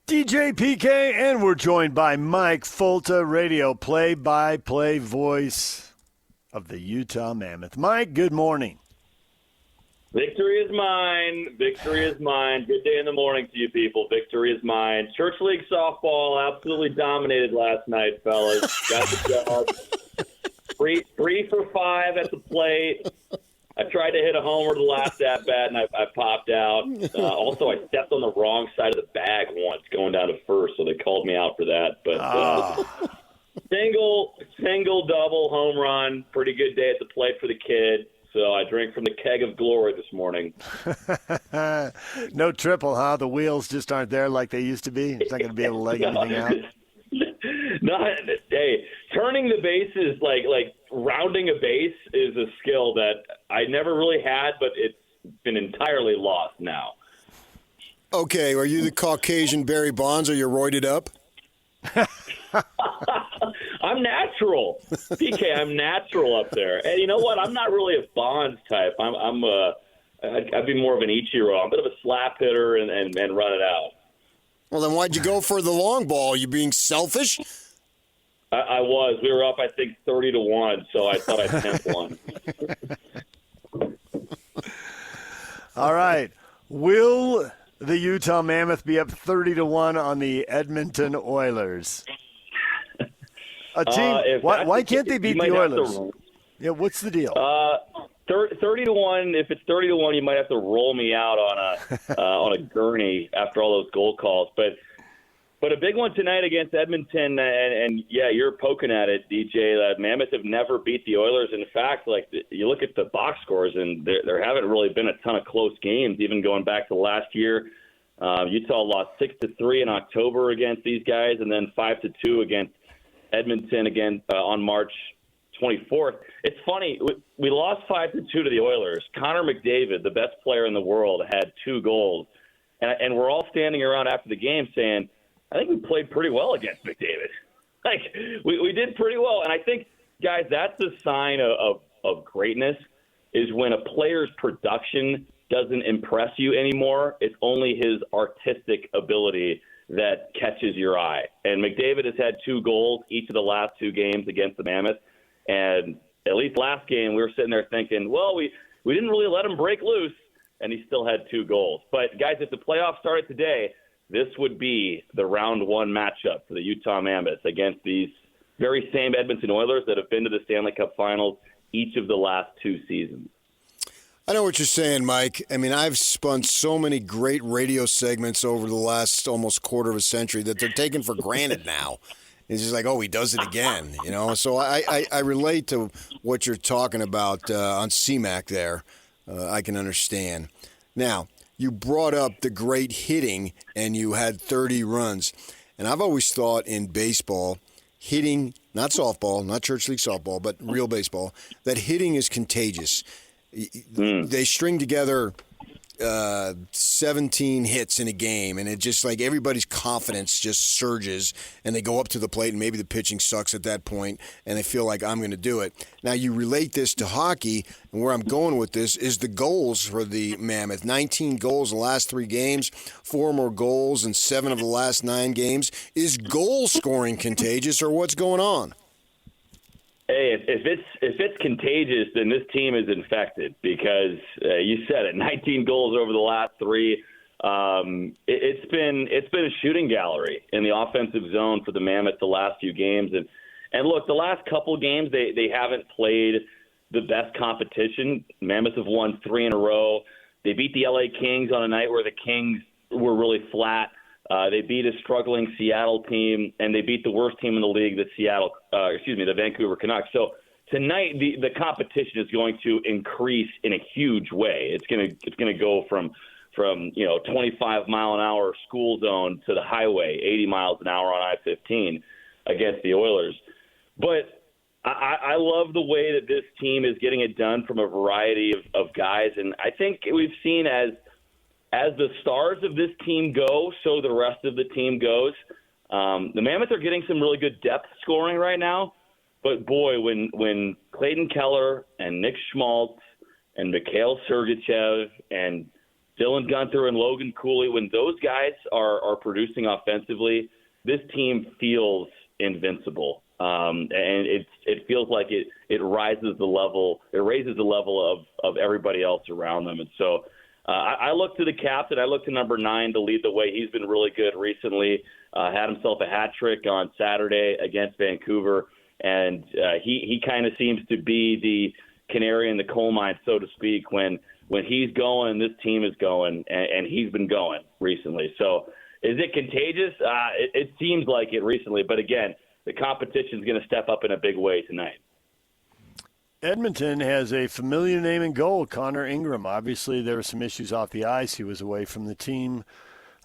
DJ PK, and we're joined by Mike Folta, radio play-by-play voice of the Utah Mammoth. Mike, good morning. Victory is mine. Victory is mine. Good day in the morning to you people. Victory is mine. Church League softball absolutely dominated last night, fellas. Got the job. Three for 5 at the plate. I tried to hit a homer the last at-bat, and I popped out. Also, I stepped on the wrong side of the bag once going down to first, so they called me out for that. But single, double, home run. Pretty good day at the plate for the kid. So I drank from the keg of glory this morning. No triple, huh? The wheels just aren't there like they used to be? It's not going to be able to leg anything out? No, hey, turning the bases, like rounding a base is a skill that I never really had, but it's been entirely lost now. Okay, are you the Caucasian Barry Bonds, or you're roided up? I'm natural, PK. I'm natural up there, and you know what? I'm not really a Bonds type. I'd be more of an Ichiro. I'm a bit of a slap hitter and run it out. Well, then why'd you go for the long ball? Are you being selfish? I was. We were up, I think, 30-1, so I thought I'd tempt one. All right. Will the Utah Mammoth be up 30-1 on the Edmonton Oilers? A team. Why can't they beat the Oilers? Yeah, what's the deal? 30-1. If it's 30-1, you might have to roll me out on a gurney after all those goal calls. But a big one tonight against Edmonton, and yeah, you're poking at it, DJ. Mammoth have never beat the Oilers. In fact, you look at the box scores, and there haven't really been a ton of close games, even going back to last year. Utah lost 6-3 in October against these guys, and then 5-2 against Edmonton again on March 24th. It's funny, we lost 5-2 to the Oilers. Connor McDavid, the best player in the world, had 2 goals, and we're all standing around after the game saying, I think we played pretty well against McDavid. We did pretty well. And I think, guys, that's the sign of greatness, is when a player's production doesn't impress you anymore. It's only his artistic ability that catches your eye. And McDavid has had 2 goals each of the last 2 games against the Mammoth. And at least last game, we were sitting there thinking, well, we didn't really let him break loose, and he still had 2 goals. But, guys, if the playoffs started today, this would be the round 1 matchup for the Utah Mammoth against these very same Edmonton Oilers that have been to the Stanley Cup Finals each of the last 2 seasons. I know what you're saying, Mike. I mean, I've spun so many great radio segments over the last almost quarter of a century that they're taken for granted now. It's just like, oh, he does it again, you know? So I relate to what you're talking about on CMAC there. I can understand. Now, you brought up the great hitting, and you had 30 runs. And I've always thought in baseball, hitting, not softball, not church league softball, but real baseball, that hitting is contagious. They string together 17 hits in a game, and it just like everybody's confidence just surges, and they go up to the plate, and maybe the pitching sucks at that point, and they feel like, I'm going to do it. Now, you relate this to hockey, and where I'm going with this is the goals for the Mammoth. 19 goals in the last 3 games, 4 more goals in 7 of the last 9 games. Is goal scoring contagious, or what's going on? Hey, if it's contagious, then this team is infected because you said it. 19 goals over the last 3. It's been a shooting gallery in the offensive zone for the Mammoth the last few games. And look, the last couple of games they haven't played the best competition. Mammoth have won 3 in a row. They beat the LA Kings on a night where the Kings were really flat. They beat a struggling Seattle team, and they beat the worst team in the league, the Vancouver Canucks. So tonight, the competition is going to increase in a huge way. It's going to go from 25 mile an hour school zone to the highway, 80 miles an hour on I-15 against the Oilers. But I love the way that this team is getting it done from a variety of guys, and I think we've seen as the stars of this team go, so the rest of the team goes. The Mammoth are getting some really good depth scoring right now. But, boy, when Clayton Keller and Nick Schmaltz and Mikhail Sergachev and Dylan Gunther and Logan Cooley, when those guys are producing offensively, this team feels invincible. And it feels like it raises the level of everybody else around them. And so I look to the captain. I look to number 9 to lead the way. He's been really good recently. Had himself a hat trick on Saturday against Vancouver. And he kind of seems to be the canary in the coal mine, so to speak. When he's going, this team is going, and he's been going recently. So is it contagious? It seems like it recently. But, again, the competition is going to step up in a big way tonight. Edmonton has a familiar name in goal, Connor Ingram. Obviously, there were some issues off the ice. He was away from the team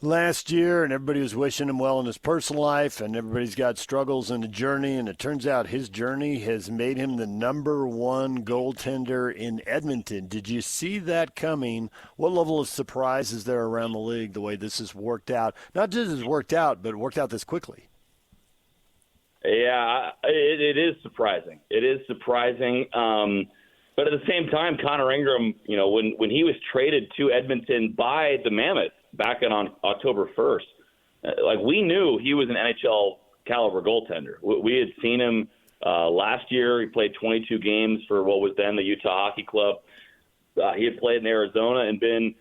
last year, and everybody was wishing him well in his personal life, and everybody's got struggles in the journey, and it turns out his journey has made him the number 1 goaltender in Edmonton. Did you see that coming? What level of surprise is there around the league the way this has worked out? Not just has worked out, but worked out this quickly. Yeah, it is surprising. It is surprising. But at the same time, Connor Ingram, when he was traded to Edmonton by the Mammoth back on October 1st, we knew he was an NHL caliber goaltender. We had seen him last year. He played 22 games for what was then the Utah Hockey Club. He had played in Arizona and been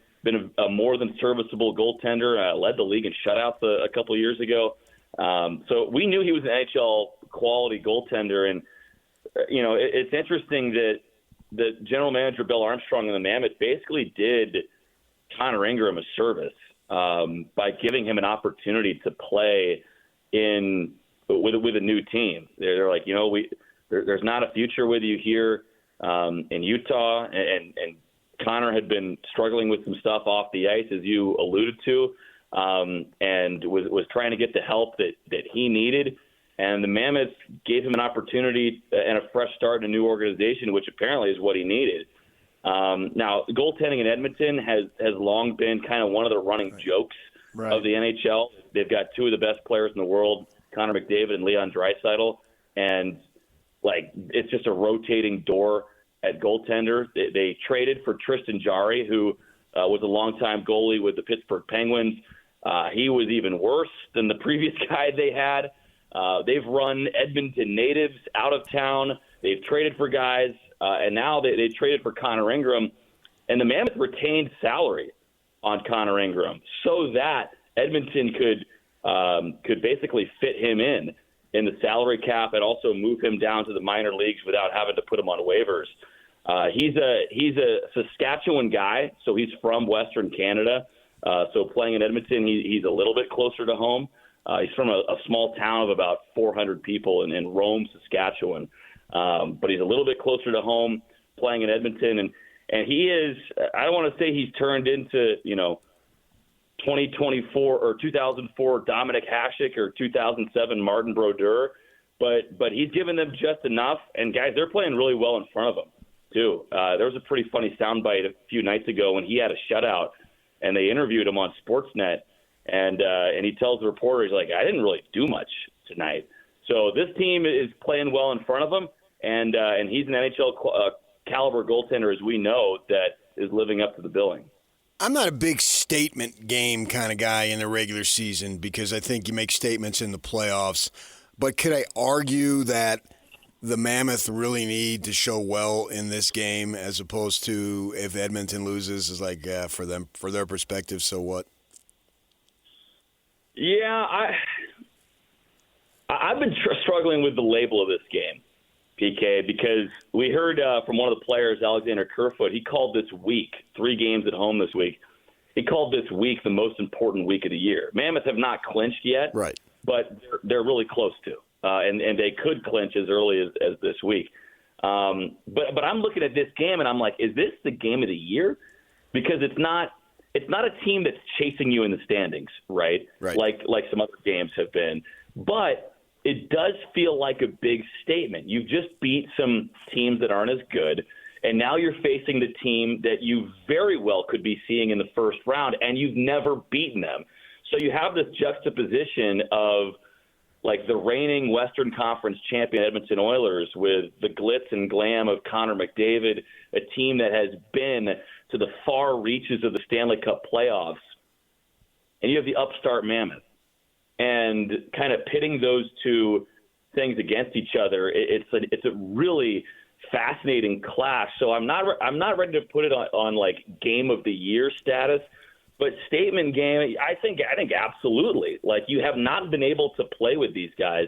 a more than serviceable goaltender. Led the league in shutouts a couple of years ago. So we knew he was an NHL quality goaltender, and it's interesting that the general manager Bill Armstrong and the Mammoth basically did Connor Ingram a service by giving him an opportunity to play with a new team. They're like, there's not a future with you here in Utah, and Connor had been struggling with some stuff off the ice, as you alluded to. And was trying to get the help that he needed. And the Mammoths gave him an opportunity and a fresh start in a new organization, which apparently is what he needed. Now, goaltending in Edmonton has long been kind of one of the running jokes of the NHL. They've got 2 of the best players in the world, Connor McDavid and Leon Draisaitl. And, it's just a rotating door at goaltender. They traded for Tristan Jarry, who was a longtime goalie with the Pittsburgh Penguins. He was even worse than the previous guy they had. They've run Edmonton natives out of town. They've traded for guys, and now they traded for Connor Ingram. And the Mammoth retained salary on Connor Ingram so that Edmonton could basically fit him in the salary cap and also move him down to the minor leagues without having to put him on waivers. He's a Saskatchewan guy, so he's from Western Canada. So playing in Edmonton, he's a little bit closer to home. He's from a small town of about 400 people in Rome, Saskatchewan. But he's a little bit closer to home playing in Edmonton. And he is, I don't want to say he's turned into, 2024 or 2004 Dominic Hasek or 2007 Martin Brodeur. But he's given them just enough. And, guys, they're playing really well in front of him, too. There was a pretty funny soundbite a few nights ago when he had a shutout, and they interviewed him on Sportsnet. And he tells the reporter, he's like, I didn't really do much tonight. So this team is playing well in front of him, and he's an NHL caliber goaltender, as we know, that is living up to the billing. I'm not a big statement game kind of guy in the regular season because I think you make statements in the playoffs. But could I argue that the Mammoth really need to show well in this game as opposed to if Edmonton loses is like, for them, for their perspective, so what? Yeah, I've been struggling with the label of this game, PK, because we heard from one of the players, Alexander Kerfoot, he called this week, 3 games at home this week, he called this week the most important week of the year. Mammoth have not clinched yet, right? But they're really close to, and they could clinch as early as this week. But I'm looking at this game, and I'm like, is this the game of the year? Because it's not a team that's chasing you in the standings, right? Like some other games have been. But it does feel like a big statement. You've just beat some teams that aren't as good, and now you're facing the team that you very well could be seeing in the first round, and you've never beaten them. So you have this juxtaposition of like the reigning Western Conference champion Edmonton Oilers with the glitz and glam of Connor McDavid, a team that has been to the far reaches of the Stanley Cup playoffs, and you have the upstart Mammoth. And kind of pitting those two things against each other, it's a really fascinating clash. So I'm not ready to put it on like game of the year status, but statement game. I think absolutely. Like, you have not been able to play with these guys.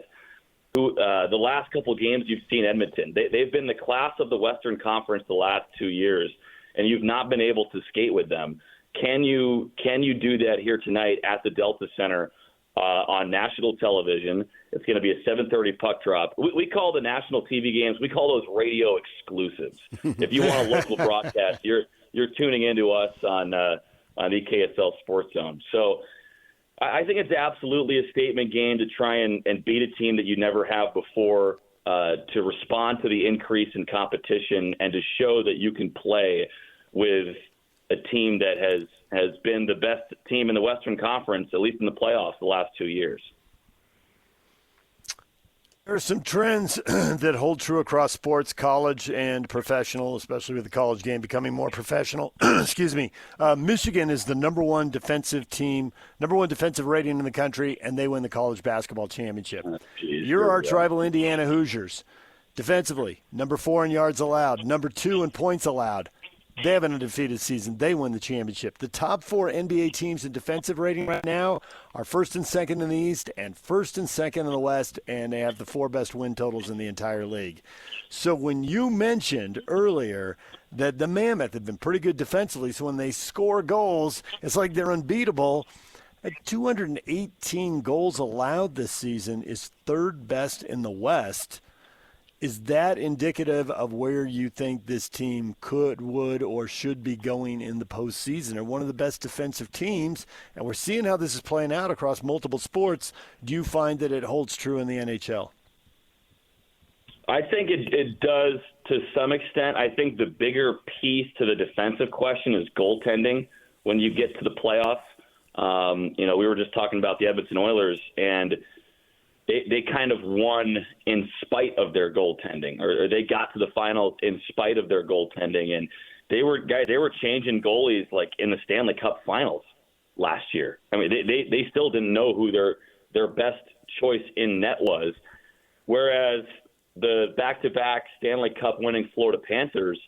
Who the last couple of games you've seen Edmonton, they've been the class of the Western Conference the last 2 years, and you've not been able to skate with them. Can you do that here tonight at the Delta Center? On national television? It's going to be a 7:30 puck drop. We call the national TV games, we call those radio exclusives. If you want a local broadcast, you're tuning into us on EKSL Sports Zone. So I think it's absolutely a statement game to try and beat a team that you never have before, to respond to the increase in competition and to show that you can play with a team that has been the best team in the Western Conference, at least in the playoffs, the last 2 years. There are some trends that hold true across sports, college and professional, especially with the college game becoming more professional. Excuse me. Michigan is the number one defensive rating in the country, and they win the college basketball championship. Your arch rival Indiana Hoosiers, defensively, number 4 in yards allowed, number 2 in points allowed. They have an undefeated season. They win the championship. The top 4 NBA teams in defensive rating right now are first and second in the East and first and second in the West, and they have the 4 best win totals in the entire league. So when you mentioned earlier that the Mammoth have been pretty good defensively, so when they score goals, it's like they're unbeatable. At 218 goals allowed this season is third best in the West. Is that indicative of where you think this team would, or should be going in the postseason? They're one of the best defensive teams, and we're seeing how this is playing out across multiple sports. Do you find that it holds true in the NHL? I think it does to some extent. I think the bigger piece to the defensive question is goaltending when you get to the playoffs. We were just talking about the Edmonton Oilers, and they kind of won in spite of their goaltending, or they got to the finals in spite of their goaltending. And they were changing goalies like in the Stanley Cup finals last year. I mean, they still didn't know who their best choice in net was. Whereas the back-to-back Stanley Cup winning Florida Panthers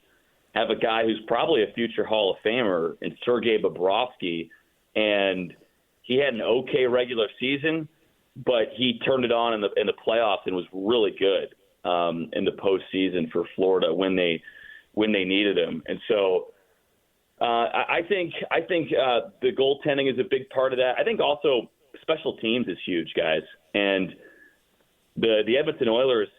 have a guy who's probably a future Hall of Famer in Sergei Bobrovsky, and he had an okay regular season, but he turned it on in the playoffs and was really good in the postseason for Florida when they needed him. And so I think the goaltending is a big part of that. I think also special teams is huge, guys. And the Edmonton Oilers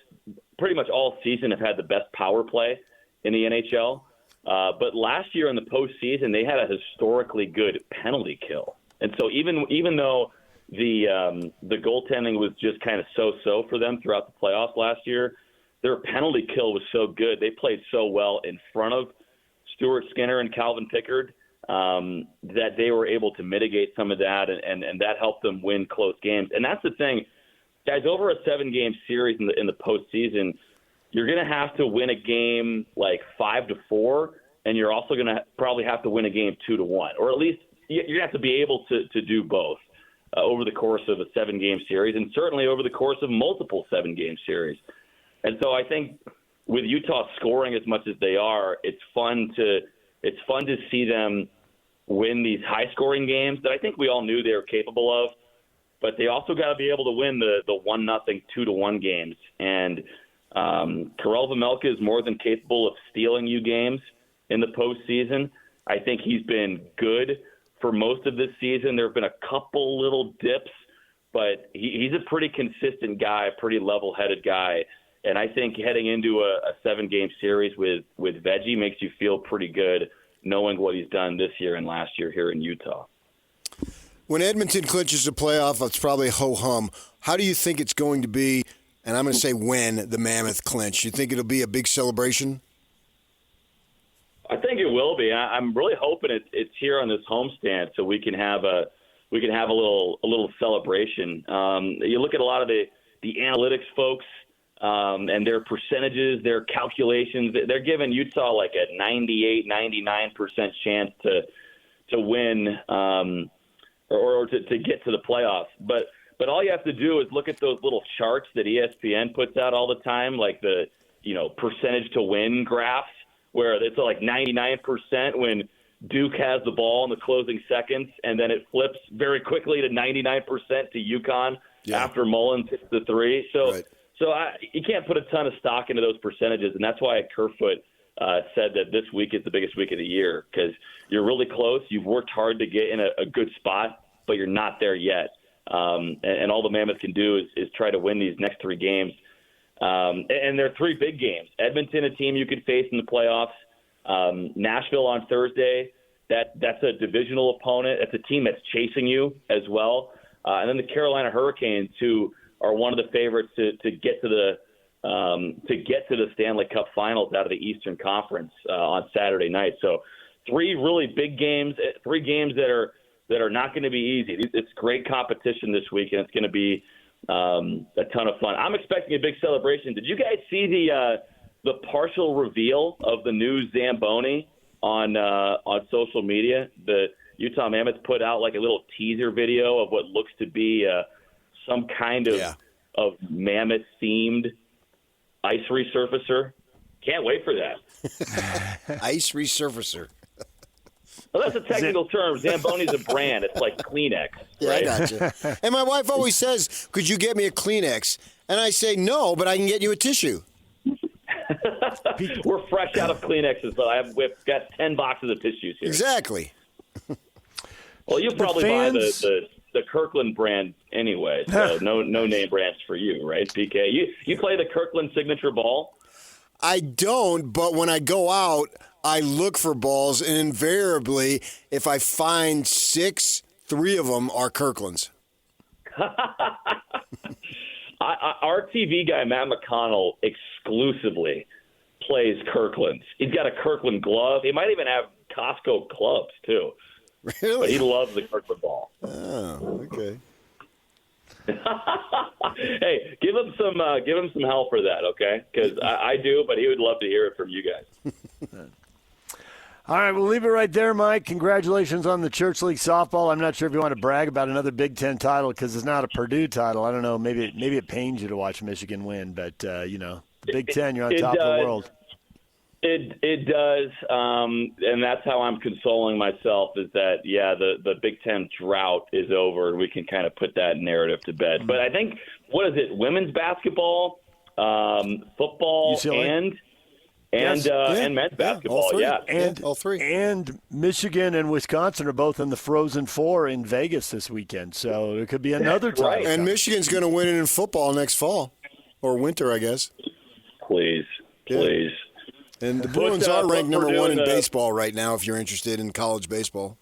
pretty much all season have had the best power play in the NHL. But last year in the postseason, they had a historically good penalty kill. And so even though the goaltending was just kind of so-so for them throughout the playoffs last year, their penalty kill was so good. They played so well in front of Stuart Skinner and Calvin Pickard that they were able to mitigate some of that, and that helped them win close games. And that's the thing, guys, over a 7-game series in the postseason, you're going to have to win a game like 5-4, and you're also going to probably have to win a game 2-1, or at least you're going to have to be able to do both over the course of a 7-game series, and certainly over the course of multiple 7-game series. And so I think with Utah scoring as much as they are, it's fun to see them win these high-scoring games that I think we all knew they were capable of, but they also got to be able to win the 1-0, 2-1 games. And Karel Vejmelka is more than capable of stealing you games in the postseason. I think he's been good for most of this season. There have been a couple little dips, but he's a pretty consistent guy, pretty level-headed guy. And I think heading into a 7-game series with Veggie makes you feel pretty good knowing what he's done this year and last year here in Utah. When Edmonton clinches a playoff, it's probably ho-hum. How do you think it's going to be, and I'm going to say when, the Mammoth clinch? You think it'll be a big celebration? I think it will be. I'm really hoping it's here on this homestand so we can have a little celebration. You look at a lot of the analytics folks and their percentages, their calculations, they're giving Utah like a 98, 99% chance to win or to get to the playoffs. But all you have to do is look at those little charts that ESPN puts out all the time, like the percentage to win graphs, where it's like 99% when Duke has the ball in the closing seconds, and then it flips very quickly to 99% to UConn after Mullins hits the three. So you can't put a ton of stock into those percentages, and that's why Kerfoot said that this week is the biggest week of the year, because you're really close. You've worked hard to get in a good spot, but you're not there yet. And all the Mammoth can do is try to win these next three games. And they're three big games. Edmonton, a team you could face in the playoffs. Nashville on Thursday. That's a divisional opponent. That's a team that's chasing you as well. And then the Carolina Hurricanes, who are one of the favorites to get to the Stanley Cup Finals out of the Eastern Conference on Saturday night. So three really big games, three games that are not going to be easy. It's great competition this week, and it's going to be a ton of fun. I'm expecting a big celebration. Did you guys see the partial reveal of the new Zamboni on social media? The Utah Mammoth put out like a little teaser video of what looks to be some kind of mammoth themed ice resurfacer. Can't wait for that. Ice resurfacer. Well, that's a technical term. Zamboni's a brand. It's like Kleenex. Yeah, right? I gotcha. And my wife always says, "Could you get me a Kleenex?" And I say, "No, but I can get you a tissue." We're fresh out of Kleenexes, but we've got 10 boxes of tissues here. Exactly. Well, you'll probably buy the Kirkland brand anyway, so no name brands for you, right, PK? You play the Kirkland signature ball? I don't, but when I go out, I look for balls, and invariably, if I find 6, 3 of them are Kirkland's. Our TV guy, Matt McConnell, exclusively plays Kirkland's. He's got a Kirkland glove. He might even have Costco clubs, too. Really? But he loves the Kirkland ball. Oh, okay. Hey, give him some help for that, okay? Because I do, but he would love to hear it from you guys. All right, we'll leave it right there, Mike. Congratulations on the Church League softball. I'm not sure if you want to brag about another Big Ten title because it's not a Purdue title. I don't know. Maybe it pains you to watch Michigan win, but the Big Ten, you're on top of the world. It does, and that's how I'm consoling myself. Is that the Big Ten drought is over, and we can kind of put that narrative to bed. But I think women's basketball, football, UCLA? and men's basketball, all three. And Michigan and Wisconsin are both in the Frozen Four in Vegas this weekend, so it could be another title. Right. And Michigan's going to win it in football next fall or winter, I guess. Please. And the Bruins are ranked number 1 in baseball right now. If you're interested in college baseball,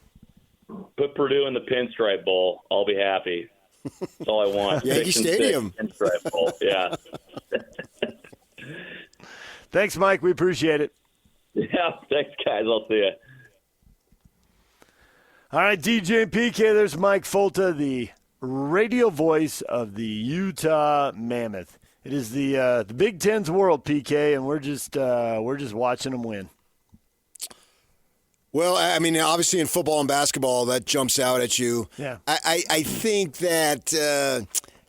put Purdue in the Pinstripe Bowl. I'll be happy. That's all I want. Yankee Stadium. Pinstripe Bowl. Yeah. Thanks, Mike. We appreciate it. Yeah, thanks, guys. I'll see you. All right, DJ and PK, there's Mike Folta, the radio voice of the Utah Mammoth. It is the Big Ten's world, PK, and we're just watching them win. Well, I mean, obviously in football and basketball, that jumps out at you. Yeah. I think that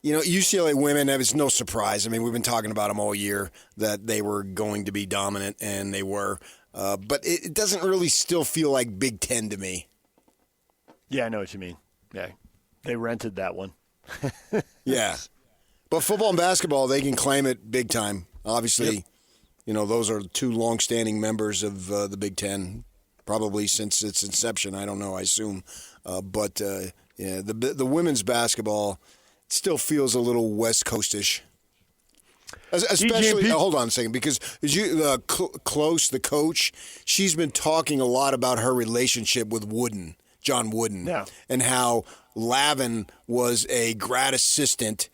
UCLA women, that was no surprise. I mean, we've been talking about them all year that they were going to be dominant, and they were. But it doesn't really still feel like Big Ten to me. Yeah, I know what you mean. Yeah, they rented that one. Yeah. But football and basketball, they can claim it big time. Obviously, those are 2 longstanding members of the Big Ten, probably since its inception. I don't know, I assume. But the women's basketball still feels a little West Coast-ish. Especially, hold on a second, because Close, the coach, she's been talking a lot about her relationship with John Wooden, and how Lavin was a grad assistant.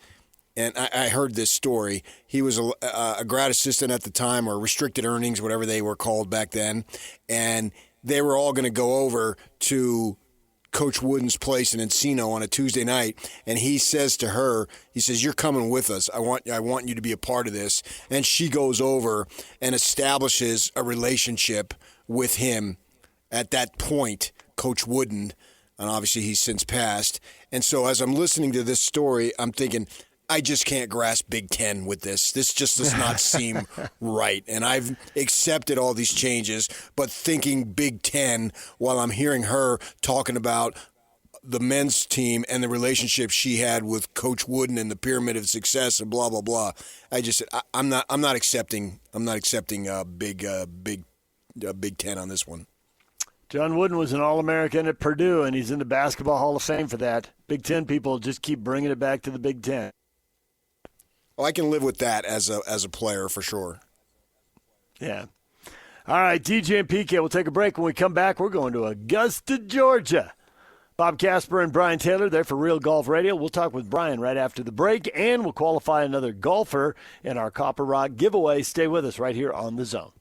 And I heard this story. He was a grad assistant at the time, or restricted earnings, whatever they were called back then. And they were all going to go over to Coach Wooden's place in Encino on a Tuesday night, and he says to her, he says, "You're coming with us. I want you to be a part of this." And she goes over and establishes a relationship with him. At that point, Coach Wooden, and obviously he's since passed. And so as I'm listening to this story, I'm thinking, I just can't grasp Big Ten with this. This just does not seem right. And I've accepted all these changes, but thinking Big Ten while I'm hearing her talking about the men's team and the relationship she had with Coach Wooden and the pyramid of success and blah blah blah. I'm not accepting Big Ten on this one. John Wooden was an All-American at Purdue, and he's in the Basketball Hall of Fame for that. Big Ten people just keep bringing it back to the Big Ten. Oh, I can live with that as a player for sure. Yeah. All right, DJ and PK, we'll take a break. When we come back, we're going to Augusta, Georgia. Bob Casper and Brian Taylor there for Real Golf Radio. We'll talk with Brian right after the break, and we'll qualify another golfer in our Copper Rock giveaway. Stay with us right here on The Zone.